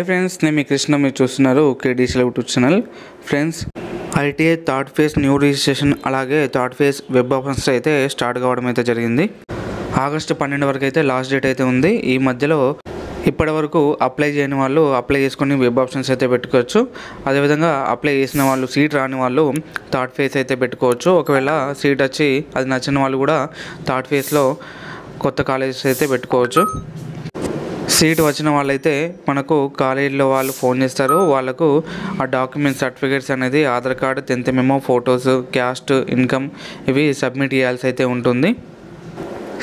Hi friends, నేను మీ కృష్ణ. మీరు చూస్తున్నారు కేడీసీల YouTube channel. Friends, ITI third phase new registration అలాగే థర్డ్ ఫేజ్ వెబ్ ఆప్షన్స్ అయితే స్టార్ట్ కావడం అయితే జరిగింది. ఆగస్టు 12 వరకు అయితే లాస్ట్ డేట్ అయితే ఉంది. ఈ మధ్యలో ఇప్పటి వరకు అప్లై చేయని వాళ్ళు అప్లై చేసుకుని వెబ్ ఆప్షన్స్ అయితే పెట్టుకోవచ్చు. అదేవిధంగా అప్లై చేసిన వాళ్ళు, సీట్ రాని వాళ్ళు థర్డ్ ఫేజ్ అయితే పెట్టుకోవచ్చు. ఒకవేళ సీట్ వచ్చి అది నచ్చిన వాళ్ళు కూడా థర్డ్ ఫేజ్లో కొత్త కాలేజెస్ అయితే పెట్టుకోవచ్చు. సీట్ వచ్చిన వాళ్ళైతే మనకు కాలేజీలో వాళ్ళు ఫోన్ చేస్తారు. వాళ్ళకు ఆ డాక్యుమెంట్స్, సర్టిఫికేట్స్ అనేది Aadhaar card, 10th memo, photos, caste, income ఇవి సబ్మిట్ చేయాల్సి అయితే ఉంటుంది.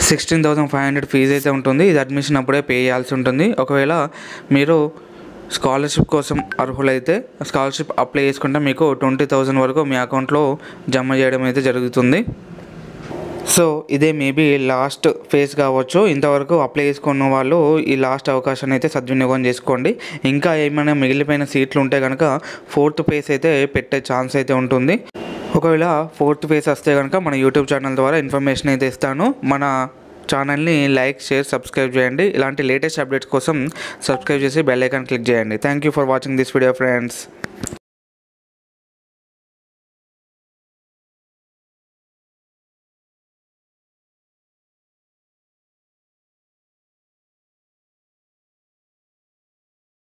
16,500 ఫీజు అయితే ఉంటుంది. ఇది అడ్మిషన్ అప్పుడే పే చేయాల్సి ఉంటుంది. ఒకవేళ మీరు స్కాలర్షిప్ కోసం అర్హులైతే స్కాలర్షిప్ అప్లై చేసుకుంటే మీకు 20,000 వరకు మీ అకౌంట్లో జమ చేయడం అయితే జరుగుతుంది. సో ఇదే మేబీ లాస్ట్ ఫేజ్ కావచ్చు. ఇంతవరకు అప్లై చేసుకున్న వాళ్ళు ఈ లాస్ట్ అవకాశాన్ని అయితే సద్వినియోగం చేసుకోండి. ఇంకా ఏమైనా మిగిలిపోయిన సీట్లు ఉంటే కనుక 4th ఫేజ్ అయితే పెట్టే ఛాన్స్ అయితే ఉంటుంది. ఒకవేళ 4th ఫేజ్ వస్తే కనుక మన యూట్యూబ్ ఛానల్ ద్వారా ఇన్ఫర్మేషన్ అయితే ఇస్తాను. మన ఛానల్ని లైక్, షేర్, సబ్స్క్రైబ్ చేయండి. ఇలాంటి లేటెస్ట్ అప్డేట్స్ కోసం సబ్స్క్రైబ్ చేసి బెల్ ఐకాన్ క్లిక్ చేయండి. Thank you for watching this video friends.